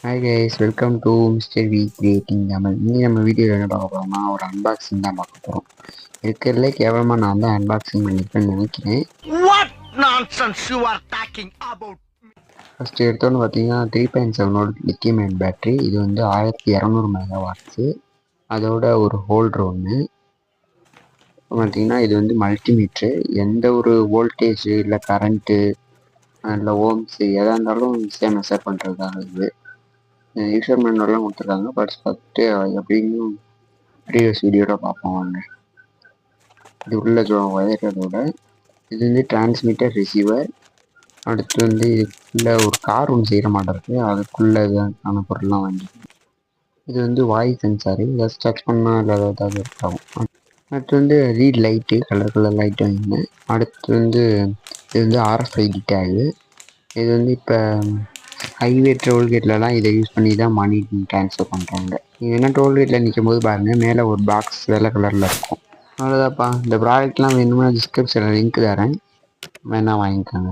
Hi guys, welcome to mister we creating Tamil. இன்னைக்கு நம்ம வீடியோவில் என்ன பார்க்க போகிறோம்னா ஒரு அன்பாக்சிங் தான் பார்க்க போகிறோம். இருக்கிறதுலே கேவலமாக நான் தான் அன்பாக்சிங் பண்ணியிருப்பேன்னு நினைக்கிறேன். ஃபஸ்ட்டு எடுத்தோன்னு பார்த்தீங்கன்னா 3.7 லித்தியம் அயன் பேட்டரி. இது வந்து 1200 மெகாவாட்ஸு. அதோட ஒரு ஹோல்டர் ஒன்று பார்த்தீங்கன்னா, இது வந்து மல்டிமீட்ரு. எந்த ஒரு வோல்டேஜ் இல்லை கரண்ட்டு இல்லை ஓம்ஸு எதாக இருந்தாலும் ஈஸியாக மெஷர் பண்ணுறதுக்காக இது யூசர் மேனுவல்லாம் கொடுத்துருக்காங்க. படிச்சு பார்த்துட்டு எப்படின்னு ப்ரீவியஸ் வீடியோவில் பார்ப்போம் வாங்க. இது உள்ள ஒயரோட இது வந்து டிரான்ஸ்மிட்டர் ரிசீவர். அடுத்து வந்து இதுக்குள்ளே ஒரு கார் ஒன்று செய்கிற மாட்டேன் இருக்குது. அதுக்குள்ளே இதான பொருள்லாம் வாங்கி. இது வந்து வாய்ஸ் சென்சாரு. இதை டச் பண்ணால் இல்லை ஏதாவது இருக்காகும். அடுத்து வந்து ரீட் லைட்டு, கலர் லைட் வாங்கினேன். அடுத்து வந்து இது வந்து RFID டேகு. இது வந்து இப்போ ஹைவே டோல்கேட்லலாம் இதை யூஸ் பண்ணி தான் மணி ட்ரான்ஸ்ஃபர் பண்ணுறாங்க. இது என்ன டோல்கேட்டில் நிற்கும் போது பாருங்கள், மேலே ஒரு பாக்ஸ் வெள்ளை கலரில் இருக்கும். அவ்வளோதான்ப்பா. இந்த ப்ராடக்ட்லாம் வேணும்னா டிஸ்கிரிப்ஷனில் லிங்க் தரேன், வேணால் வாங்கிக்கோங்க.